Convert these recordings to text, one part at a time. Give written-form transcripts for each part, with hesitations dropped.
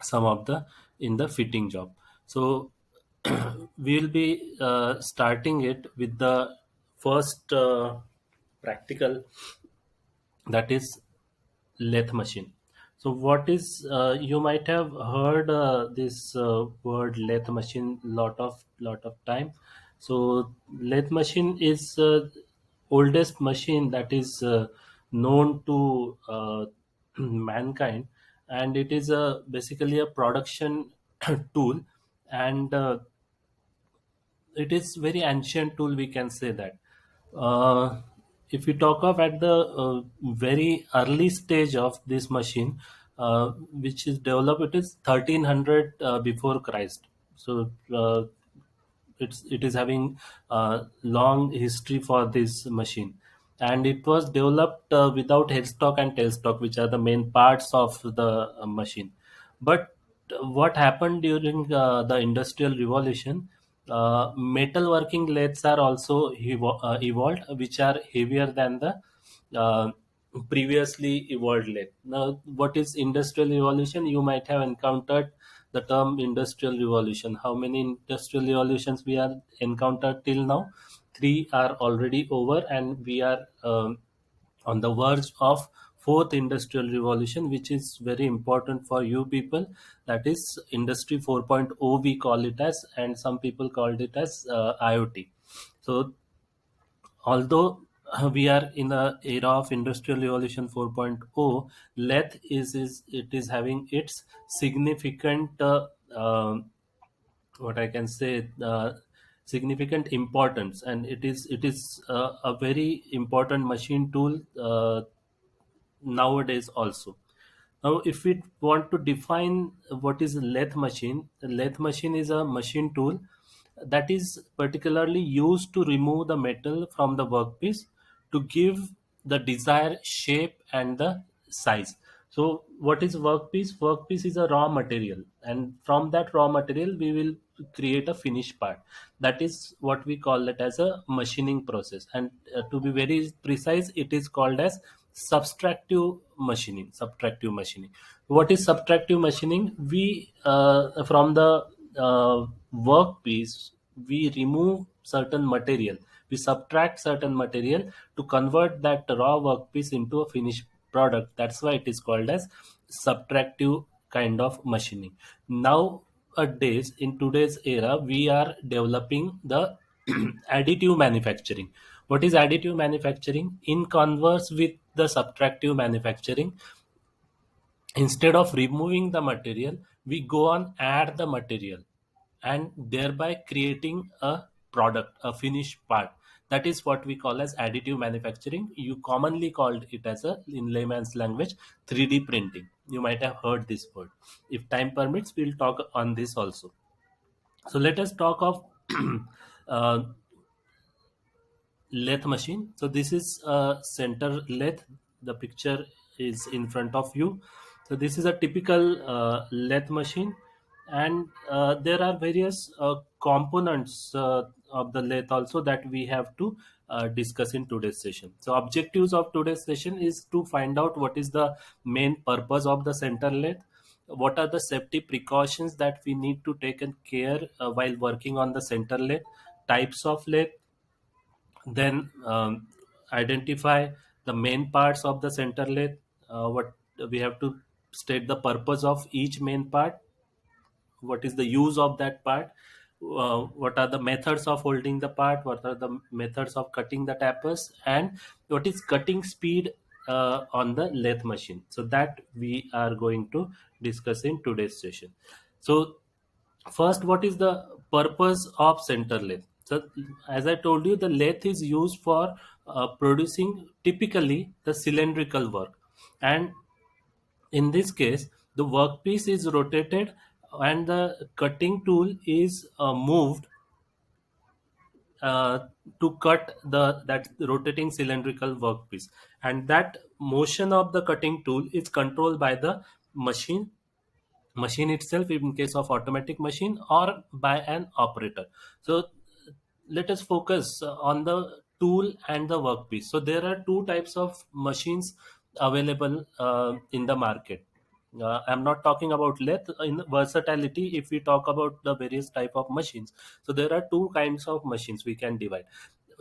some of the in the fitting job. So we'll be starting it with the first practical, that is lathe machine. So what is, you might have heard this word lathe machine lot of time. So lathe machine is oldest machine that is known to mankind, and it is basically a production tool, and it is very ancient tool, we can say that. If we talk of at the very early stage of this machine, which is developed, it is 1300 before Christ. So it is having long history for this machine, and it was developed without headstock and tailstock, which are the main parts of the machine. But what happened during the industrial revolution, metal working lathes are also evolved, which are heavier than the uh, previously evolved lathe. Now, what is industrial revolution? You might have encountered the term industrial revolution. How many industrial revolutions we have encountered till now? Three are already over, and we are on the verge of fourth industrial revolution, which is very important for you people. That is industry 4.0, we call it as, and some people called it as IoT. So although we are in the era of industrial revolution 4.0, lathe is it is having its significant what I can say, significant importance, and it is a very important machine tool nowadays also. Now, if we want to define what is a lathe machine, the lathe machine is a machine tool that is particularly used to remove the metal from the workpiece to give the desired shape and the size. So, what is workpiece? Workpiece is a raw material, and from that raw material, we will create a finished part. That is what we call it as a machining process. And to be very precise, it is called as subtractive machining. Subtractive machining. What is subtractive machining? We from the workpiece, we remove certain material, we subtract certain material to convert that raw workpiece into a finished product. That's why it is called as subtractive kind of machining. Nowadays, in today's era, we are developing the additive manufacturing. What is additive manufacturing? In converse with the subtractive manufacturing, instead of removing the material, we go on add the material, and thereby creating a product, a finished part. That is what we call as additive manufacturing. You commonly called it as a, in layman's language, 3D printing. You might have heard this word. If time permits, we'll talk on this also. So let us talk of uh, lathe machine. So this is a center lathe. The picture is in front of you. So this is a typical lathe machine, and there are various components of the lathe also that we have to discuss in today's session. So objectives of today's session is to find out what is the main purpose of the center lathe, what are the safety precautions that we need to take and care while working on the center lathe, types of lathe, then identify the main parts of the center lathe. What we have to state the purpose of each main part, what is the use of that part, what are the methods of holding the part, what are the methods of cutting the tapers, and what is cutting speed on the lathe machine. So that we are going to discuss in today's session. So first, what is the purpose of center lathe? So, as I told you, the lathe is used for producing typically the cylindrical work, and in this case, the workpiece is rotated and the cutting tool is moved to cut the that rotating cylindrical workpiece, and that motion of the cutting tool is controlled by the machine itself in case of automatic machine, or by an operator. So let us focus on the tool and the workpiece. So there are two types of machines available in the market. I'm not talking about lathe in versatility. If we talk about the various type of machines, so there are two kinds of machines we can divide.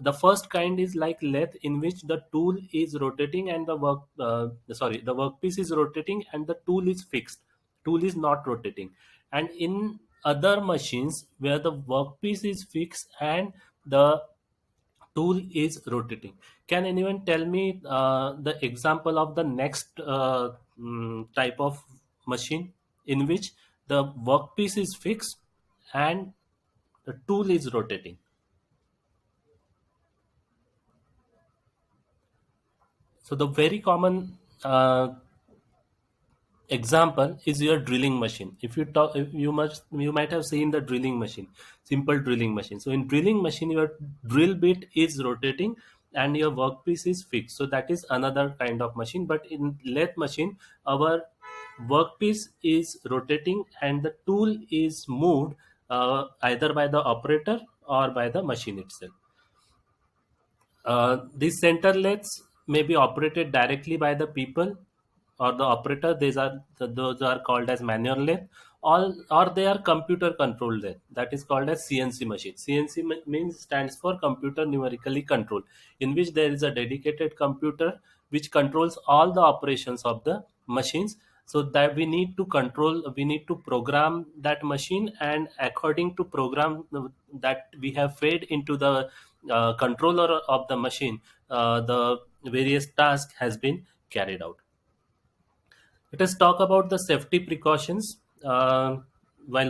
The first kind is like lathe, in which the tool is rotating and the the workpiece is rotating and the tool is fixed. Tool is not rotating. And in other machines where the workpiece is fixed and the tool is rotating. Can anyone tell me the example of the next type of machine in which the workpiece is fixed and the tool is rotating? So the very common example is your drilling machine. If you talk, if you must, you might have seen the drilling machine, simple drilling machine. So in drilling machine, your drill bit is rotating and your workpiece is fixed. So that is another kind of machine. But in lathe machine, our workpiece is rotating and the tool is moved either by the operator or by the machine itself. These center lathes may be operated directly by the people or the operator. Those are called as manual lathe, or they are computer controlled lathe. That is called as CNC machine. CNC means stands for computer numerically controlled, in which there is a dedicated computer which controls all the operations of the machines. So that we need to program that machine, and according to program that we have fed into the controller of the machine, the various task has been carried out. Let us talk about the safety precautions while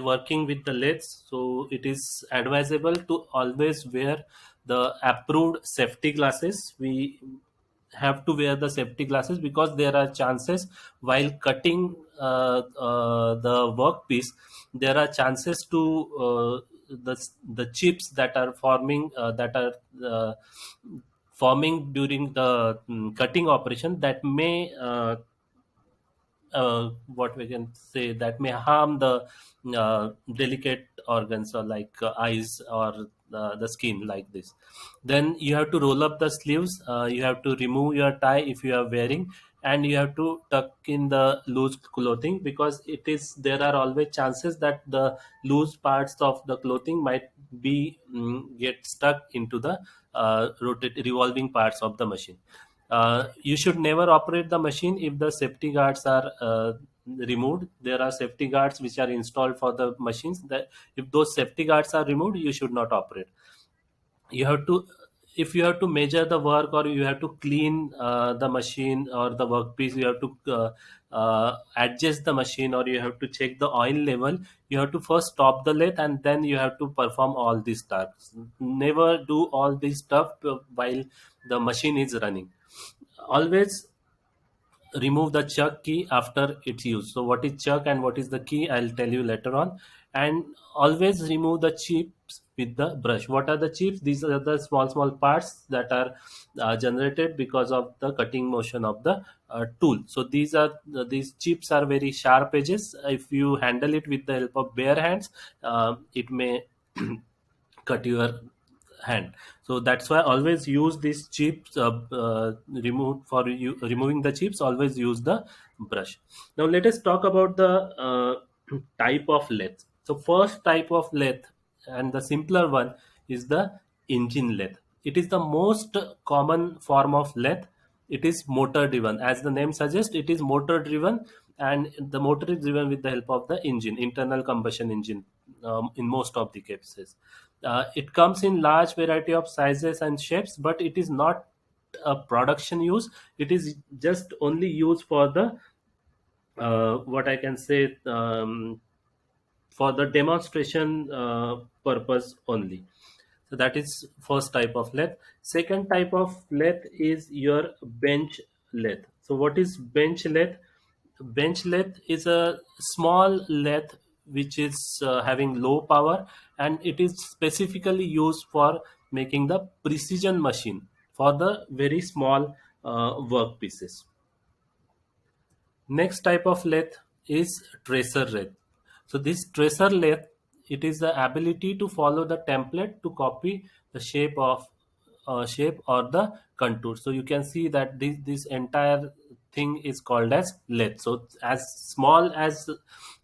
working with the lathes. So it is advisable to always wear the approved safety glasses. We have to wear the safety glasses because there are chances while cutting the workpiece, there are chances to the chips that are uh, forming during the cutting operation, that may what we can say, that may harm the delicate organs, or like eyes or the skin like this. Then you have to roll up the sleeves, you have to remove your tie if you are wearing, and you have to tuck in the loose clothing, because it is there are always chances that the loose parts of the clothing might be get stuck into the revolving parts of the machine. You should never operate the machine if the safety guards are removed. There are safety guards which are installed for the machines. That if those safety guards are removed, you should not operate. You have to, if you have to measure the work, or you have to clean the machine or the workpiece, you have to adjust the machine, or you have to check the oil level. You have to first stop the lathe, and then you have to perform all these tasks. Never do all this stuff while the machine is running. Always remove the chuck key after its use. So what is chuck and what is the key, I'll tell you later on. And always remove the chips with the brush. What are the chips? These are the small parts that are generated because of the cutting motion of the tool. So these chips are very sharp edges. If you handle it with the help of bare hands, it may cut your hand. So that's why always use these chips, remove for you removing the chips, always use the brush. Now let us talk about the type of lathe. So first type of lathe, and the simpler one, is the engine lathe. It is the most common form of lathe. It is motor driven, as the name suggests. It is motor driven, and the motor is driven with the help of the engine, internal combustion engine, in most of the cases. It comes in large variety of sizes and shapes, but it is not a production use. It is just only used for the what I can say, for the demonstration purpose only. So that is first type of lathe. Second type of lathe is your bench lathe. So what is bench lathe? Bench lathe is a small lathe which is having low power, and it is specifically used for making the precision machine for the very small work pieces. Next type of lathe is tracer lathe. So this tracer lathe, it is the ability to follow the template to copy the shape or the contour. So you can see that this entire thing is called as lathe. So as small as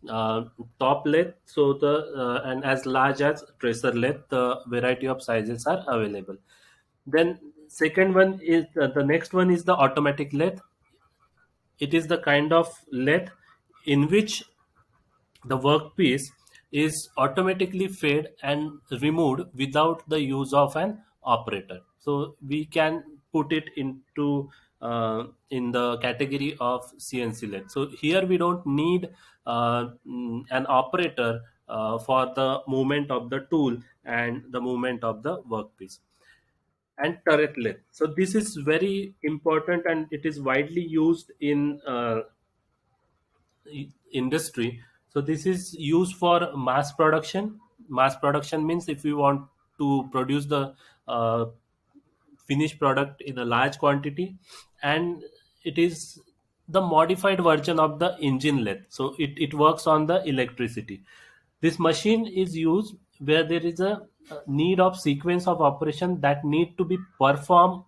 top lathe, so the and as large as tracer lathe, the variety of sizes are available. Then second one is the next one is the automatic lathe. It is the kind of lathe in which the workpiece is automatically fed and removed without the use of an operator. So we can put it into in the category of CNC lathe. So here we don't need an operator for the movement of the tool and the movement of the workpiece. And turret lathe. So this is very important and it is widely used in industry. So this is used for mass production. Mass production means if you want to produce the uh, finished product in a large quantity, and it is the modified version of the engine lathe. So it works on the electricity. This machine is used where there is a need of sequence of operation that need to be performed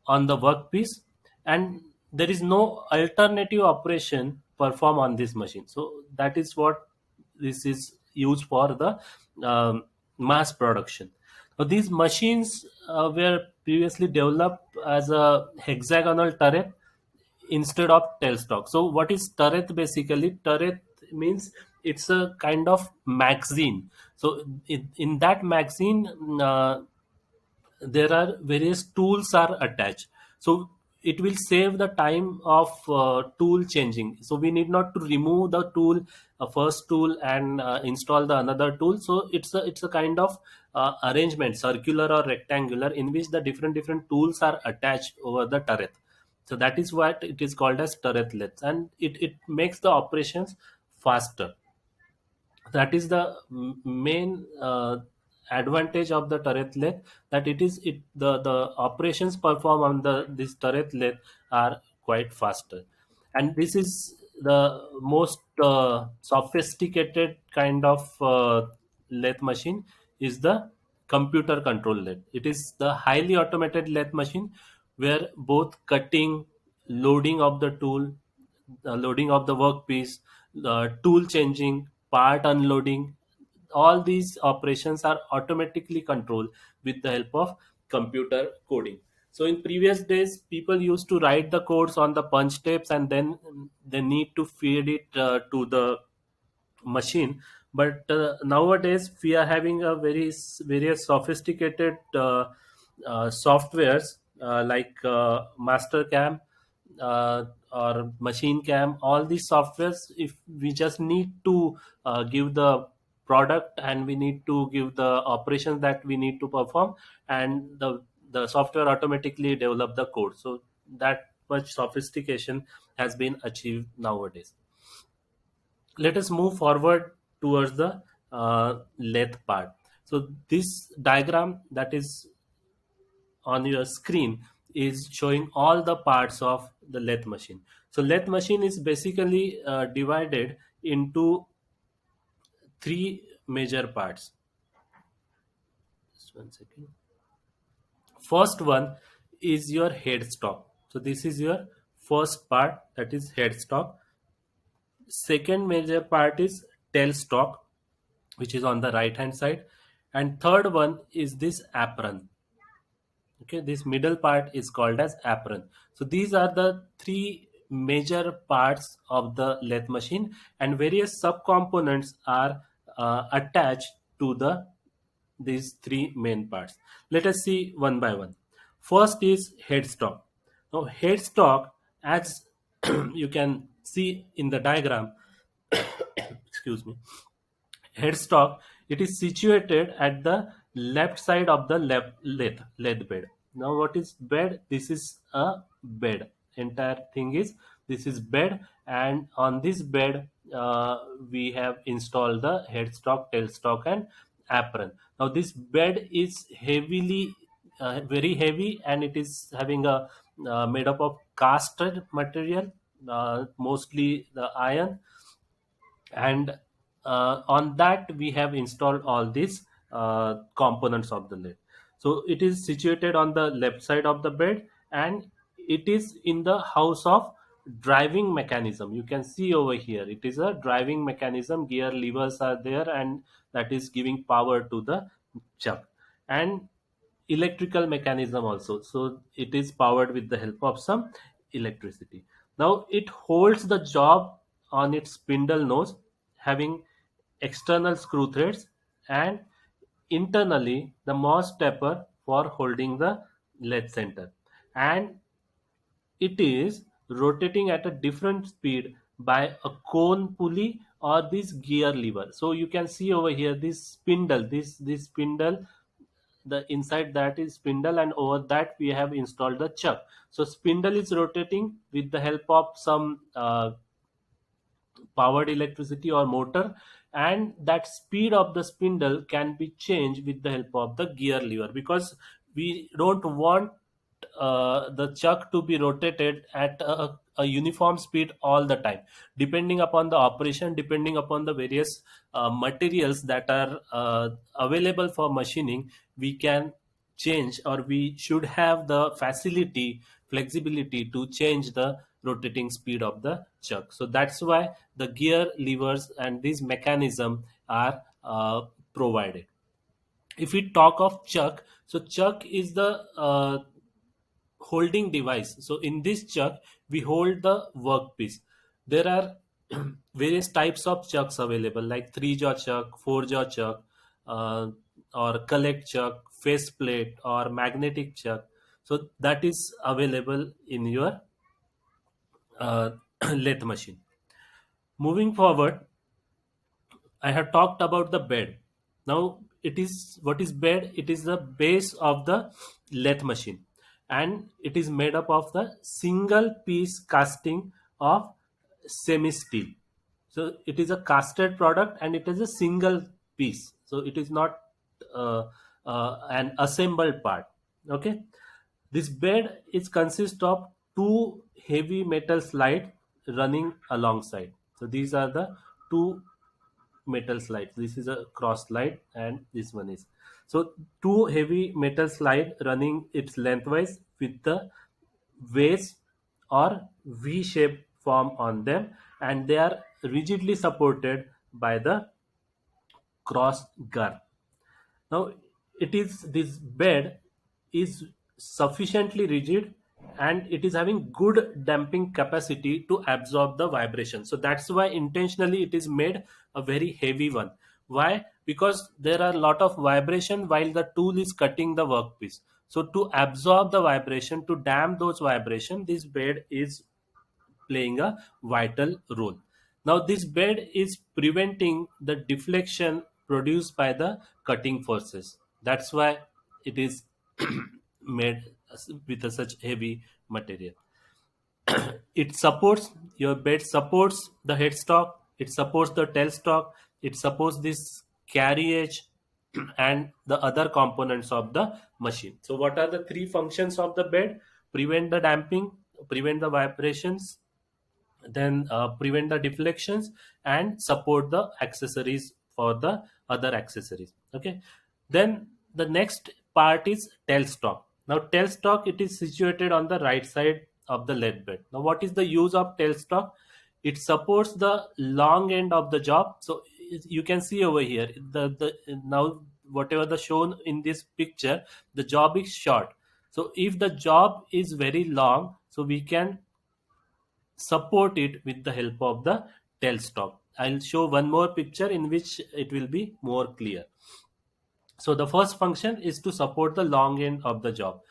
on the workpiece, and there is no alternative operation perform on this machine. So that is what this is used for, the mass production. So these machines were previously developed as a hexagonal turret instead of tailstock. So what is turret? Basically turret means it's a kind of magazine. So in that magazine, there are various tools are attached. So it will save the time of tool changing. So we need not to remove the tool, first tool, and install the another tool. So it's a kind of arrangement, circular or rectangular, in which the different tools are attached over the turret. So that is what it is called as turretlets, and it makes the operations faster. That is the main advantage of the turret lathe, that it is it the operations performed on the this turret lathe are quite faster. And this is the most sophisticated kind of lathe machine is the computer control lathe. It is the highly automated lathe machine where both cutting, loading of the tool, the loading of the workpiece, the tool changing, part unloading, all these operations are automatically controlled with the help of computer coding. So in previous days, people used to write the codes on the punch tapes and then they need to feed it to the machine. But nowadays we are having a various sophisticated softwares like mastercam or machine cam. All these softwares, if we just need to give the product and we need to give the operations that we need to perform, and the software automatically develop the code. So that much sophistication has been achieved nowadays. Let us move forward towards the lathe part. So this diagram that is on your screen is showing all the parts of the lathe machine. So lathe machine is basically divided into three major parts. Just one second. First one is your headstock. So this is your first part, that is headstock. Second major part is tailstock, which is on the right hand side, and third one is this apron. Okay, this middle part is called as apron. So these are the three major parts of the lathe machine, and various subcomponents are attached to the these three main parts. Let us see one by one. First is headstock. Now headstock, as you can see in the diagram, excuse me, headstock, it is situated at the left side of the left lathe bed. Now what is bed? This is a bed. Entire thing is, this is bed, and on this bed we have installed the headstock, tailstock, and apron. Now this bed is heavily very heavy, and it is having a made up of cast material, mostly the iron, and on that we have installed all these components of the lid. So it is situated on the left side of the bed, and it is in the house of driving mechanism. You can see over here, it is a driving mechanism. Gear levers are there, and that is giving power to the chuck. And electrical mechanism also, so it is powered with the help of some electricity. Now it holds the job on its spindle nose, having external screw threads, and internally the Morse taper for holding the lathe center. And it is rotating at a different speed by a cone pulley or this gear lever. So you can see over here this spindle, this spindle, the inside that is spindle, and over that we have installed the chuck. So spindle is rotating with the help of some powered electricity or motor, and that speed of the spindle can be changed with the help of the gear lever, because we don't want the chuck to be rotated at a uniform speed all the time. Depending upon the operation, depending upon the various materials that are available for machining, we can change, or we should have the facility, flexibility to change the rotating speed of the chuck. So that's why the gear levers and these mechanism are provided. If we talk of chuck, so chuck is the holding device. So in this chuck we hold the workpiece. There are various types of chucks available, like three jaw chuck, four jaw chuck, uh, or collect chuck, face plate, or magnetic chuck. So that is available in your uh, lathe machine. Moving forward, I have talked about the bed. Now, it is what is bed? It is the base of the lathe machine, and it is made up of the single piece casting of semi steel. So it is a casted product, and it is a single piece. So it is not uh, an assembled part. Okay, this bed is consist of two heavy metal slide running alongside. So these are the two metal slides. This is a cross slide, and this one is, so two heavy metal slide running its lengthwise with the waist or V shape form on them, and they are rigidly supported by the cross guard. Now, it is this bed is sufficiently rigid, and it is having good damping capacity to absorb the vibration. So that's why intentionally it is made a very heavy one. Why? Because there are a lot of vibration while the tool is cutting the workpiece. So to absorb the vibration, to damp those vibration, this bed is playing a vital role. Now, this bed is preventing the deflection produced by the cutting forces. That's why it is made with a such heavy material. It supports, your bed supports the headstock, it supports the tailstock, it supports this carriage and the other components of the machine. So what are the three functions of the bed? Prevent the damping, prevent the vibrations, then prevent the deflections, and support the accessories for the other accessories. Okay, then the next part is tailstock. Now tailstock, it is situated on the right side of the lead bed. Now what is the use of tailstock? It supports the long end of the job. So you can see over here, the now whatever the shown in this picture, the job is short. So if the job is very long, so we can support it with the help of the tailstock. I'll show one more picture in which it will be more clear. So the first function is to support the long end of the job.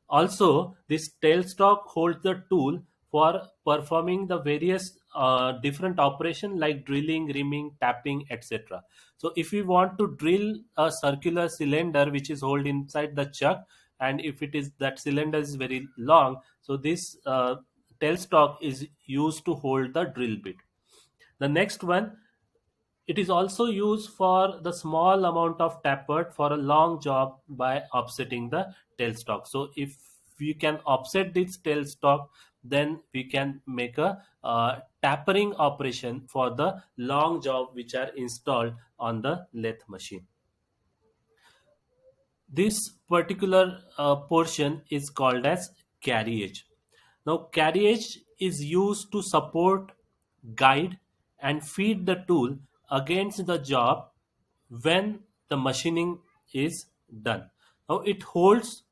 Also, this tailstock holds the tool for performing the various different operation like drilling, rimming, tapping, etc. So if we want to drill a circular cylinder which is held inside the chuck, and if it is that cylinder is very long, so this tailstock is used to hold the drill bit. The next one, it is also used for the small amount of tapered for a long job by offsetting the tailstock. So if we can offset this tailstock, then we can make a tapering operation for the long job which are installed on the lathe machine. This particular portion is called as carriage. Now carriage is used to support, guide, and feed the tool against the job when the machining is done. Now it holds,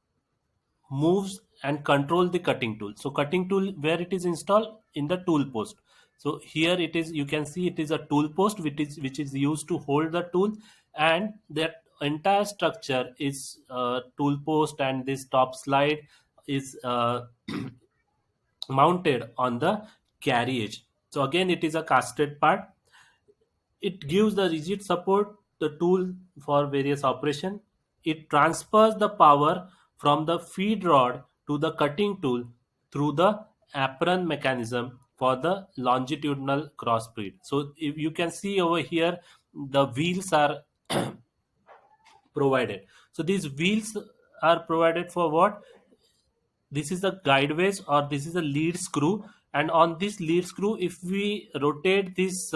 moves, and control the cutting tool. So cutting tool, where it is installed in the tool post. So here it is, you can see it is a tool post which is used to hold the tool, and that entire structure is tool post, and this top slide is mounted on the carriage. So again, it is a casted part. It gives the rigid support the tool for various operation. It transfers the power from the feed rod to the cutting tool through the apron mechanism for the longitudinal cross feed. So if you can see over here, the wheels are provided. So these wheels are provided for what? This is the guideways, or this is a lead screw, and on this lead screw, if we rotate these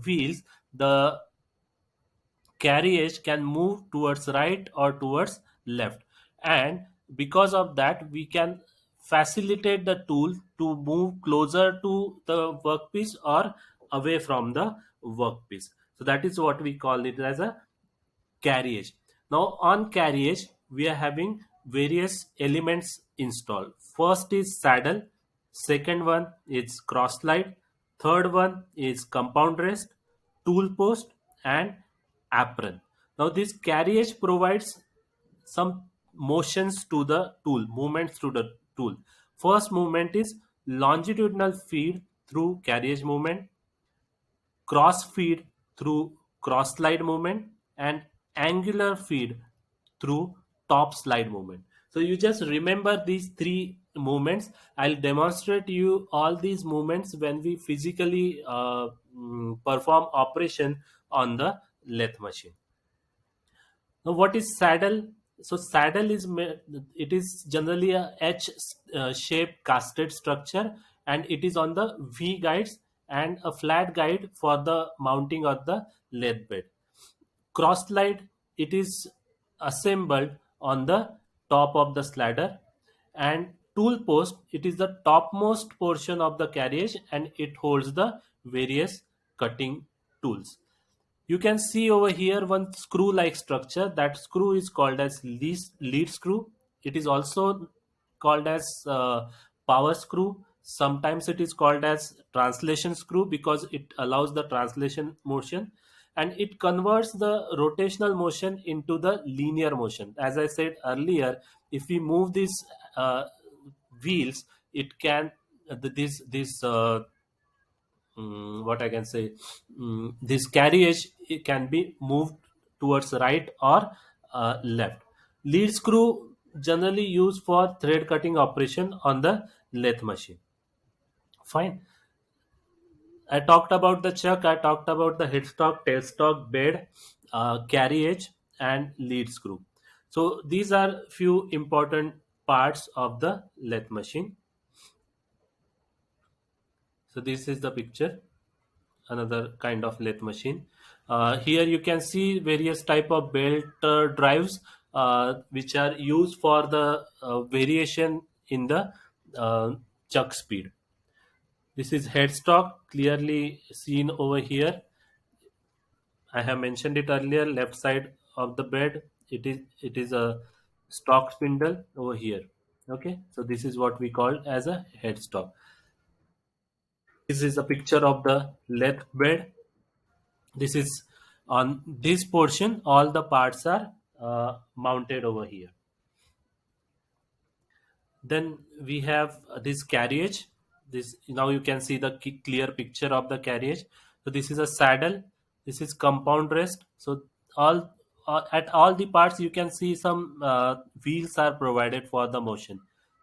wheels, the carriage can move towards right or towards left, and because of that we can facilitate the tool to move closer to the workpiece or away from the workpiece. So that is what we call it as a carriage. Now on carriage we are having various elements installed. First is saddle, second one is cross slide, third one is compound rest, tool post, and apron. Now this carriage provides some motions to the tool, movements to the tool. First movement is longitudinal feed through carriage movement, cross feed through cross slide movement, and angular feed through top slide movement. So you just remember these three movements. I'll demonstrate you all these movements when we physically perform operation on the lathe machine. Now, what is saddle? So saddle is it is generally a H shaped casted structure, and it is on the V guides and a flat guide for the mounting of the lathe bed. Cross slide, it is assembled on the top of the slider, and tool post, it is the topmost portion of the carriage, and it holds the various cutting tools. You can see over here one screw like structure. That screw is called as lead screw. It is also called as power screw. Sometimes it is called as translation screw because it allows the translation motion, and it converts the rotational motion into the linear motion. As I said earlier, if we move these wheels, it can what I can say, this carriage, it can be moved towards right or left. Lead screw generally used for thread cutting operation on the lathe machine. Fine. I talked about the chuck. I talked about the headstock, tailstock, bed, carriage, and lead screw. So these are few important parts of the lathe machine. So this is the picture, another kind of lathe machine. Here you can see various type of belt drives which are used for the variation in the uh, chuck speed. This is headstock, clearly seen over here. I have mentioned it earlier. Left side of the bed, it is a stock spindle over here. Okay, so this is what we call as a headstock. This is a picture of the lathe bed. This is on this portion, all the parts are mounted over here. Then we have this carriage. This, now you can see the clear picture of the carriage. So this is a saddle, this is compound rest. So all at all the parts you can see some wheels are provided for the motion.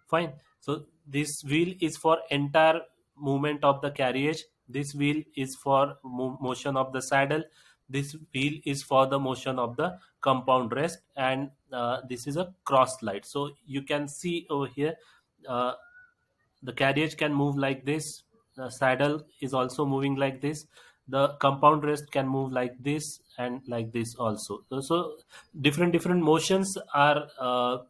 Fine. So this wheel is for entire movement of the carriage. This wheel is for motion of the saddle. This wheel is for the motion of the compound rest, and this is a cross slide. So you can see over here, uh, the carriage can move like this, the saddle is also moving like this, the compound rest can move like this and like this also. So different motions are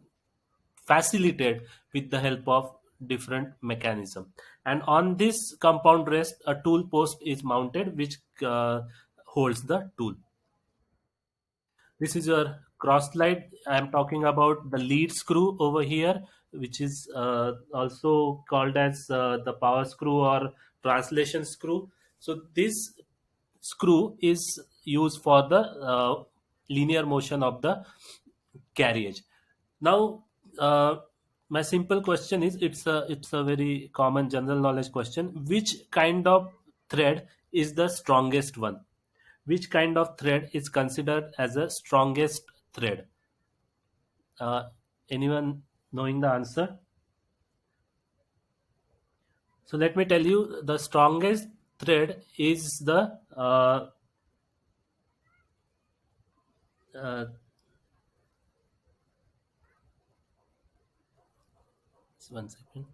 facilitated with the help of different mechanism. And on this compound rest, a tool post is mounted, which holds the tool. This is your cross slide. I am talking about the lead screw over here, which is also called as the power screw or translation screw. So this screw is used for the linear motion of the carriage. Now, my simple question is, it's a very common general knowledge question: which kind of thread is the strongest one? Which kind of thread is considered as the strongest thread? uh, Anyone knowing the answer? So let me tell you, the strongest thread is the uh, one second.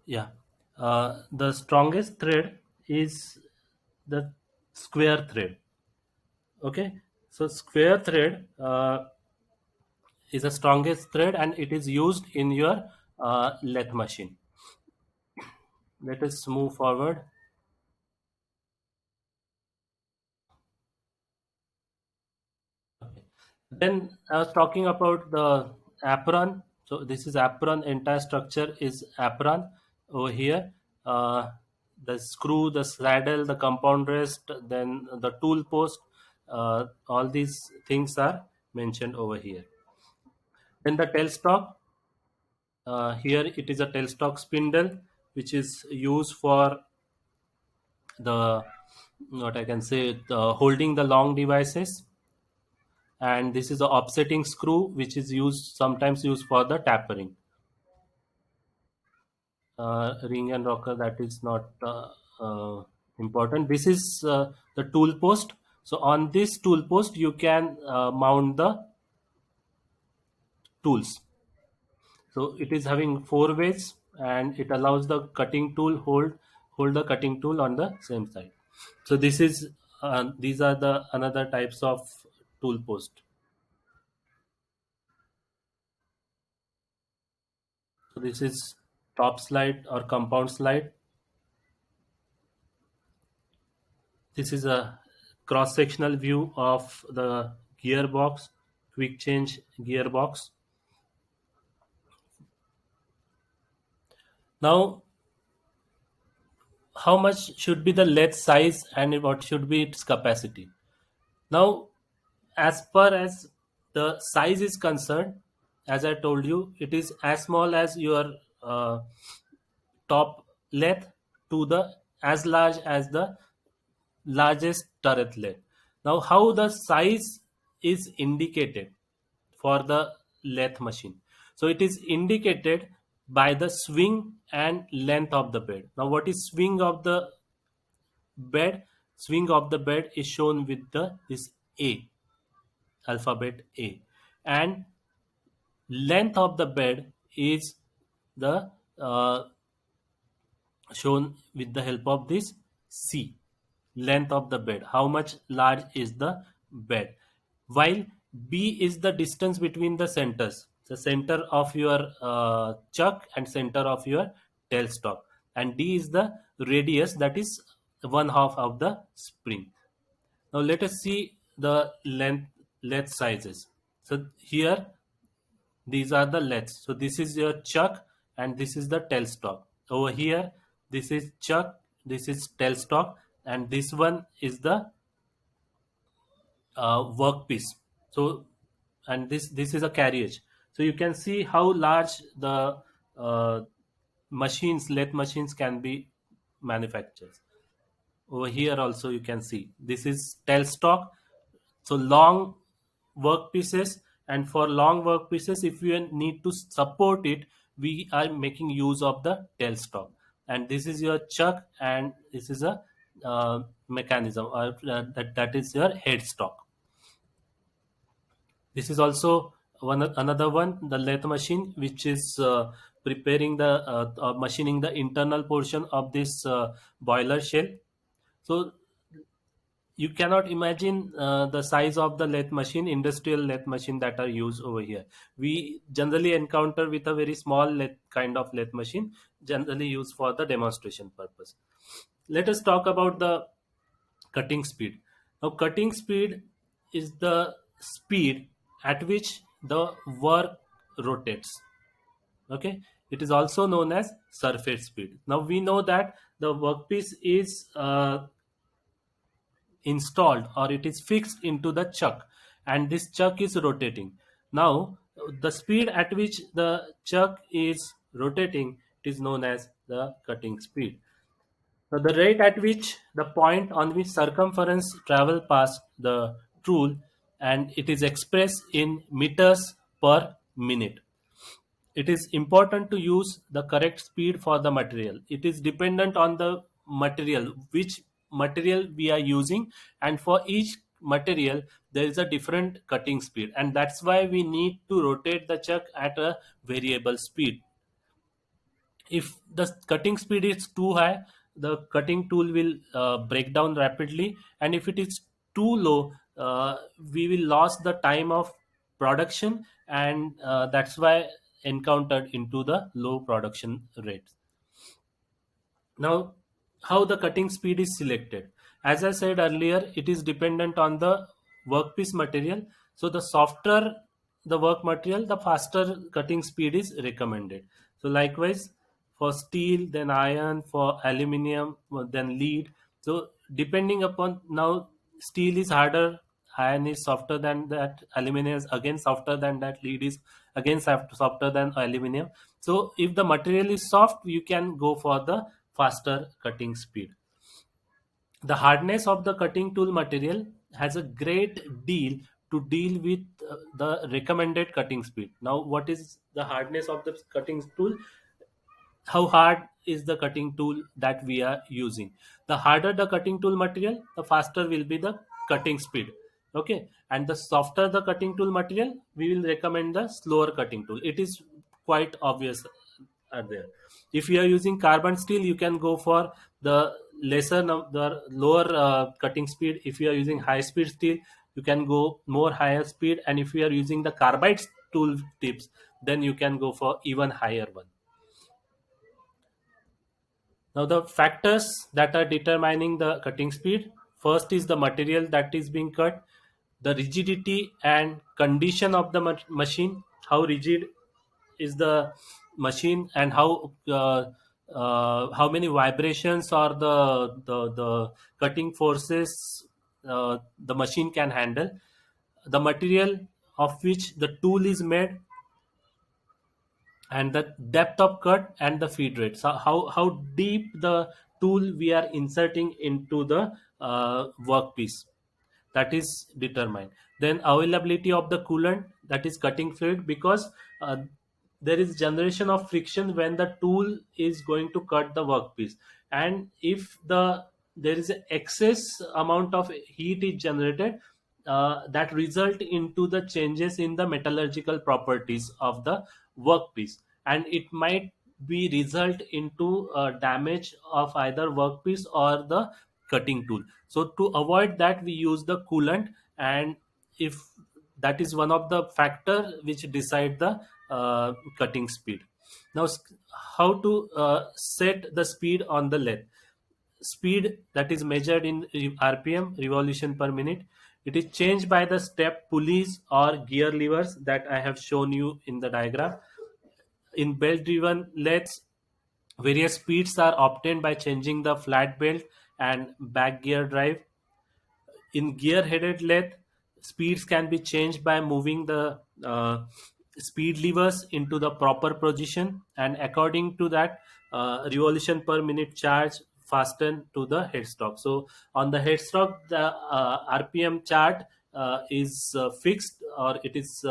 Yeah, the strongest thread is the square thread. Okay, so square thread is the strongest thread, and it is used in your lathe machine. Let us move forward. Okay. Then I was talking about the apron. So this is apron. Entire structure is apron over here. Uh, the screw, the saddle, the compound rest, then the tool post. All these things are mentioned over here. Then the tailstock. Here it is a tailstock spindle, which is used for the, what I can say, the holding the long devices. And this is the offsetting screw, which is used, sometimes used for the tapering. Ring and rocker, that is not important. This is the tool post. So on this tool post you can mount the tools. So it is having four ways, and it allows the cutting tool hold the cutting tool on the same side. So this is these are the another types of tool post. So this is top slide or compound slide. This is a cross-sectional view of the gearbox, quick change gearbox. Now, how much should be the lathe size and what should be its capacity? Now, as far as the size is concerned, as I told you, it is as small as your top lathe to the as large as the largest turret lathe. Now, how the size is indicated for the lathe machine? So it is indicated by the swing and length of the bed. Now, what is swing of the bed? Swing of the bed is shown with the this A, alphabet A, and length of the bed is the shown with the help of this C, length of the bed. How much large is the bed? While B is the distance between the centers, the center of your chuck and center of your tailstock, and D is the radius, that is one half of the spring. Now let us see the length sizes. So here these are the lengths. So this is your chuck and this is the tailstock. Over here, this is chuck, this is tailstock, and this one is the workpiece. So, and this is a carriage. So you can see how large the uh, lathe machines can be manufactured. Over here also you can see this is tailstock. So long workpieces, and for long workpieces, if you need to support it, we are making use of the tailstock. And this is your chuck, and this is a mechanism, or that is your headstock. This is also another one, the lathe machine, which is preparing the machining the internal portion of this boiler shell. So you cannot imagine the size of the lathe machine, industrial lathe machine that are used over here. We generally encounter with a very small lathe, kind of lathe machine, generally used for the demonstration purpose. Let us talk about the cutting speed. Now, cutting speed is the speed at which the work rotates. Okay, it is also known as surface speed. Now we know that the workpiece is installed, or it is fixed into the chuck, and this chuck is rotating. Now the speed at which the chuck is rotating, it is known as the cutting speed. So the rate at which the point on which circumference travel past the tool, and it is expressed in meters per minute. It is important to use the correct speed for the material. It is dependent on the material, which material we are using, and for each material there is a different cutting speed, and that's why we need to rotate the chuck at a variable speed. If the cutting speed is too high, the cutting tool will break down rapidly, and if it is too low, we will lose the time of production, and that's why encountered into the low production rates. Now, how the cutting speed is selected? As I said earlier, it is dependent on the workpiece material. So the softer the work material, the faster cutting speed is recommended. So likewise, for steel, then iron; for aluminium, then lead. So depending upon, now steel is harder, iron is softer than that, aluminum is again softer than that, lead is again softer than aluminum. So if the material is soft, you can go for the faster cutting speed. The hardness of the cutting tool material has a great deal to deal with the recommended cutting speed. Now, what is the hardness of the cutting tool? How hard is the cutting tool that we are using? The harder the cutting tool material, the faster will be the cutting speed. Okay, and the softer the cutting tool material, we will recommend the slower cutting tool. It is quite obvious are there. If you are using carbon steel, you can go for the the lower cutting speed. If you are using high speed steel, you can go more higher speed, and if you are using the carbide tool tips, then you can go for even higher one. Now, the factors that are determining the cutting speed: first is the material that is being cut, the rigidity and condition of the machine, how rigid is the machine, and how many vibrations or the cutting forces the machine can handle, the material of which the tool is made, and the depth of cut and the feed rate. So how deep the tool we are inserting into the workpiece, that is determined. Then availability of the coolant, that is cutting fluid, because uh, there is generation of friction when the tool is going to cut the workpiece, and if there is an excess amount of heat is generated, that result into the changes in the metallurgical properties of the workpiece, and it might be result into damage of either workpiece or the cutting tool. So to avoid that, we use the coolant, and if that is one of the factor which decide the cutting speed. Now, how to set the speed on the lathe? Speed that is measured in rpm, revolution per minute. It is changed by the step pulleys or gear levers that I have shown you in the diagram. In belt driven lathes, various speeds are obtained by changing the flat belt and back gear drive. In gear headed lathe, speeds can be changed by moving the speed levers into the proper position, and according to that, revolution per minute charge fasten to the headstock. So on the headstock, the rpm chart is fixed, or it is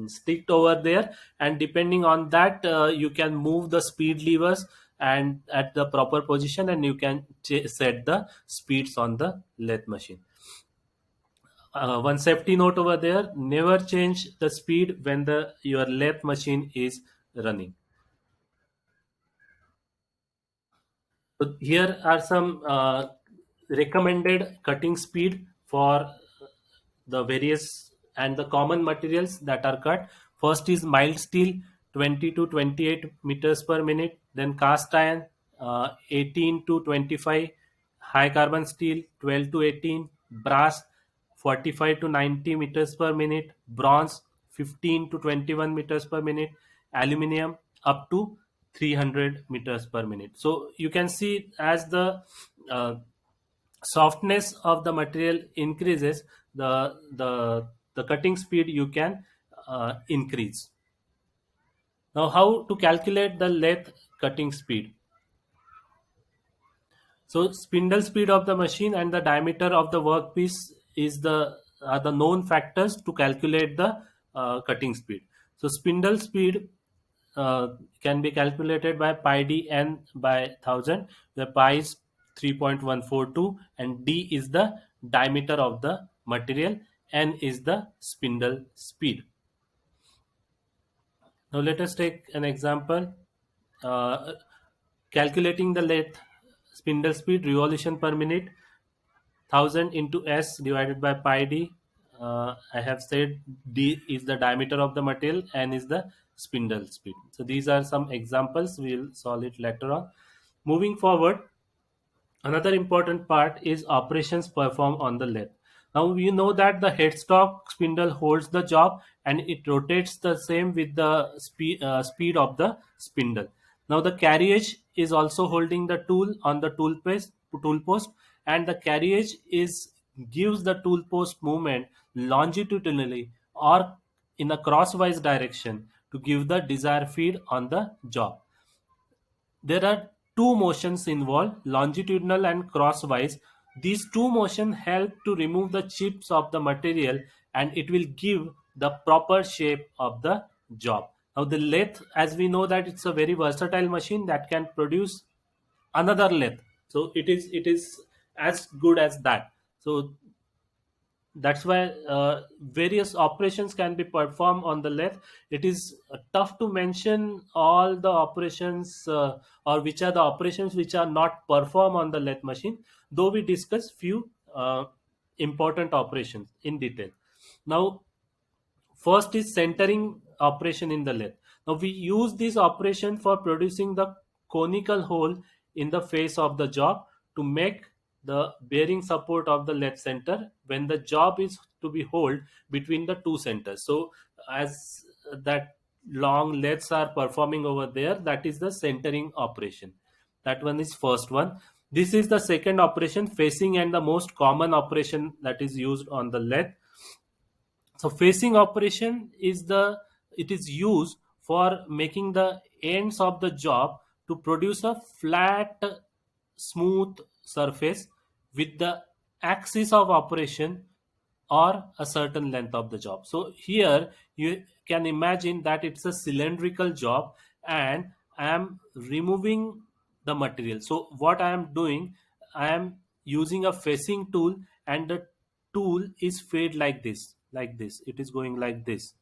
sticked over there, and depending on that, you can move the speed levers and at the proper position, and you can set the speeds on the lathe machine. One safety note over there: never change the speed when the your lathe machine is running. So here are some recommended cutting speed for the various and the common materials that are cut. First is mild steel, 20 to 28 meters per minute. Then cast iron, 18 to 25. High carbon steel, 12 to 18. Brass, 45 to 90 meters per minute. Bronze, 15 to 21 meters per minute. Aluminium, up to 300 meters per minute. So you can see, as the uh, softness of the material increases, the cutting speed you can increase. Now, how to calculate the lathe cutting speed? So spindle speed of the machine and the diameter of the workpiece is the are the known factors to calculate the cutting speed. So spindle speed can be calculated by pi d n by 1000, where pi is 3.142 and d is the diameter of the material, n is the spindle speed. Now let us take an example. Uh, Calculating the lathe spindle speed, revolution per minute, 1000 into s divided by pi d. I have said d is the diameter of the material, n is the spindle speed. So these are some examples. We'll solve it later on. Moving forward, another important part is operations performed on the lathe. Now we know that the headstock spindle holds the job and it rotates the same with the speed of the spindle. Now the carriage is also holding the tool on the tool post, and the carriage is gives the tool post movement longitudinally or in a crosswise direction to give the desired feed on the job. There are two motions involved, longitudinal and crosswise. These two motions help to remove the chips of the material, and it will give the proper shape of the job. Now the lathe, as we know that it's a very versatile machine that can produce another lathe. So it is as good as that. So that's why various operations can be performed on the lathe. It is tough to mention all the operations, or which are the operations which are not performed on the lathe machine, though we discuss few important operations in detail. Now, first is centering operation in the lathe. Now we use this operation for producing the conical hole in the face of the job to make the bearing support of the lathe center when the job is to be held between the two centers. So as that long lathes are performing over there, that is the centering operation. That one is first one. This is the second operation, facing, and the most common operation that is used on the lathe. So facing operation is the it is used for making the ends of the job to produce a flat, smooth surface with the axis of operation or a certain length of the job. So here you can imagine that it's a cylindrical job and I am removing the material. So what I am doing, I am using a facing tool, and the tool is fade like this. It is going like this.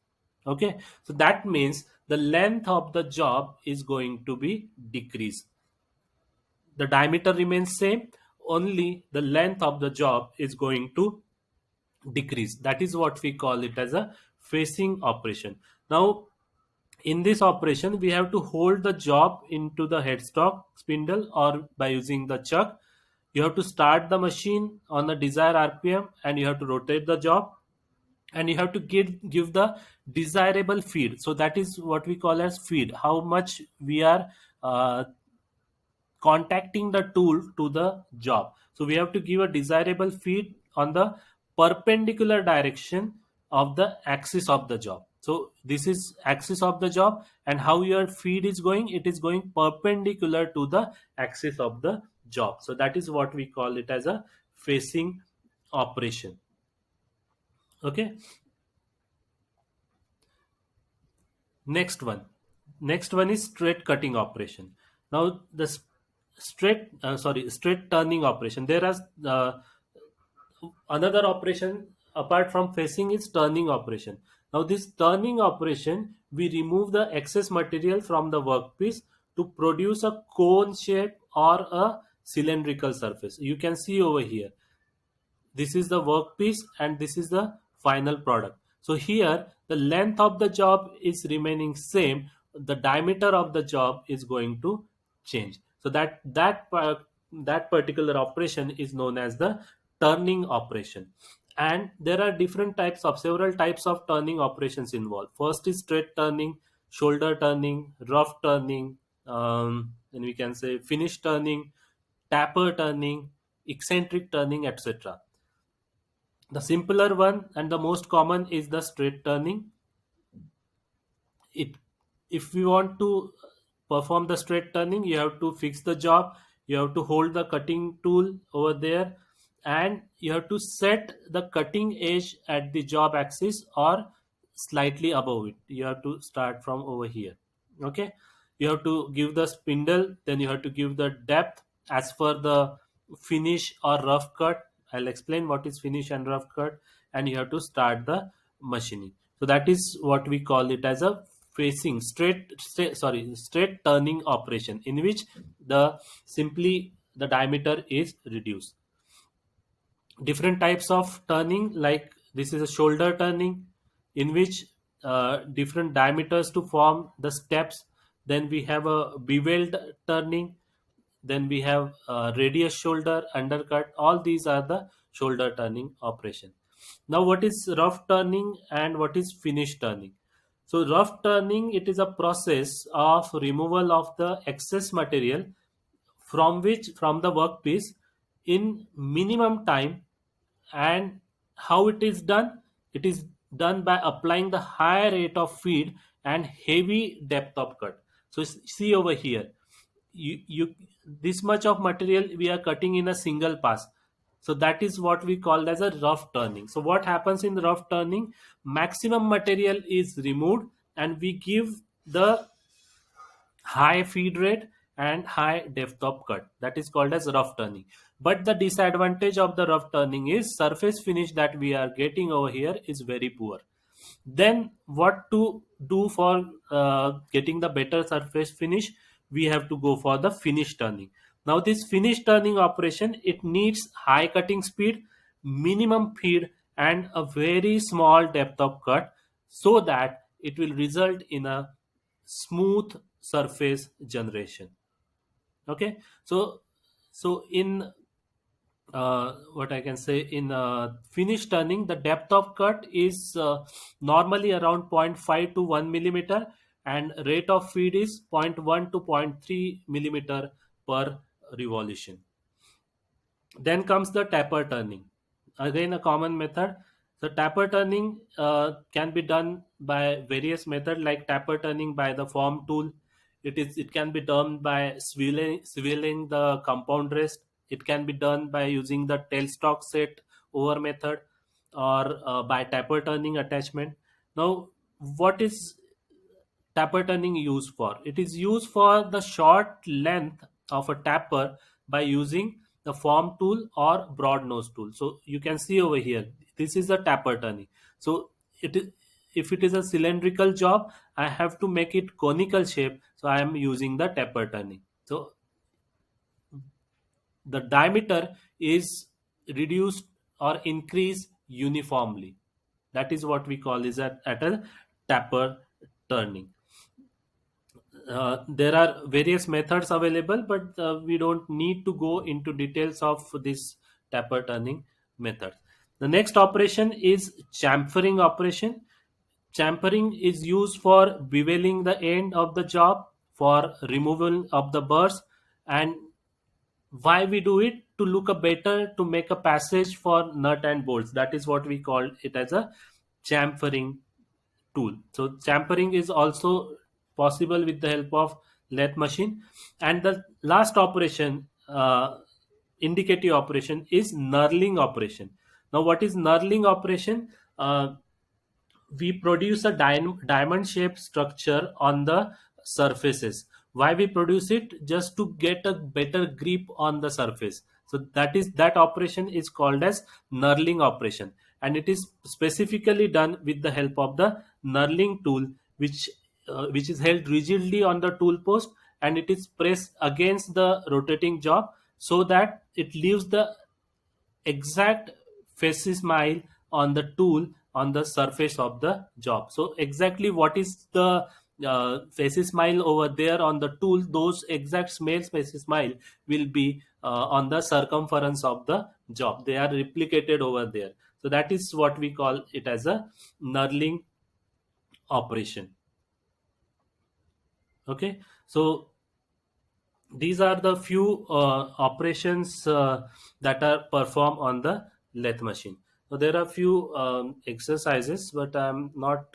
Okay, so that means the length of the job is going to be decreased. The diameter remains same, only the length of the job is going to decrease. That is what we call it as a facing operation. Now in this operation we have to hold the job into the headstock spindle or by using the chuck. You have to start the machine on the desired rpm and you have to rotate the job, and you have to give the desirable feed. So that is what we call as feed, how much we are contacting the tool to the job. So we have to give a desirable feed on the perpendicular direction of the axis of the job. So this is axis of the job, and how your feed is going, it is going perpendicular to the axis of the job. So that is what we call it as a facing operation. Okay. Next one is straight cutting operation. Now the straight turning operation. There are another operation apart from facing is turning operation. Now this turning operation, we remove the excess material from the workpiece to produce a cone shape or a cylindrical surface. You can see over here, this is the workpiece and this is the final product. So here the length of the job is remaining same, the diameter of the job is going to change. So that particular operation is known as the turning operation. And there are different types of several types of turning operations involved. First is straight turning, shoulder turning, rough turning, then we can say finish turning, taper turning, eccentric turning, etc. The simpler one and the most common is the straight turning. It If we want to perform the straight turning, you have to fix the job, you have to hold the cutting tool over there, and you have to set the cutting edge at the job axis or slightly above it. You have to start from over here. Okay, you have to give the spindle, then you have to give the depth as per the finish or rough cut. I'll explain what is finish and rough cut. And you have to start the machining. So that is what we call it as a facing straight turning operation, in which the simply the diameter is reduced. Different types of turning, like this is a shoulder turning, in which different diameters to form the steps. Then we have a beveled turning, then we have radius shoulder, undercut. All these are the shoulder turning operation. Now what is rough turning and what is finish turning? So rough turning, it is a process of removal of the excess material from the workpiece in minimum time. And how it is done? It is done by applying the high rate of feed and heavy depth of cut. So see over here, you this much of material we are cutting in a single pass. So that is what we call as a rough turning. So what happens in the rough turning? Maximum material is removed and we give the high feed rate and high depth of cut. That is called as rough turning. But the disadvantage of the rough turning is surface finish that we are getting over here is very poor. Then what to do for getting the better surface finish? We have to go for the finish turning. Now this finish turning operation, it needs high cutting speed, minimum feed, and a very small depth of cut, so that it will result in a smooth surface generation. Okay, so in what I can say, in finish turning, the depth of cut is normally around zero point 0.5 to 1 millimeter, and rate of feed is zero point 0.1 to zero point 0.3 millimeter per revolution. Then comes the taper turning, again a common method. So taper turning can be done by various methods, like taper turning by the form tool. It can be done by swiveling the compound rest. It can be done by using the tailstock set over method, or by taper turning attachment. Now, what is taper turning used for? It is used for the short length of a tapper by using the form tool or broad nose tool. So you can see over here, this is the tapper turning. So it is, if it is a cylindrical job, I have to make it conical shape. So I am using the tapper turning. So the diameter is reduced or increased uniformly. That is what we call is at a tapper turning. There are various methods available, but we don't need to go into details of this taper turning method. The next operation is chamfering operation. Chamfering is used for beveling the end of the job, for removal of the burrs. And why we do it? To look a better, to make a passage for nut and bolts. That is what we call it as a chamfering tool. So champering is also possible with the help of lathe machine. And the last operation, indicative operation, is knurling operation. Now what is knurling operation? We produce a diamond shaped structure on the surfaces. Why we produce it? Just to get a better grip on the surface. So that operation is called as knurling operation, and it is specifically done with the help of the knurling tool, which is held rigidly on the tool post, and it is pressed against the rotating job. so that it leaves the exact faces mile on the tool on the surface of the job. So exactly what is the faces mile over there on the tool, those exact small faces mile will be on the circumference of the job. They are replicated over there. So that is what we call it as a knurling operation. Okay, so these are the few operations that are performed on the lathe machine. So there are few exercises, but I'm not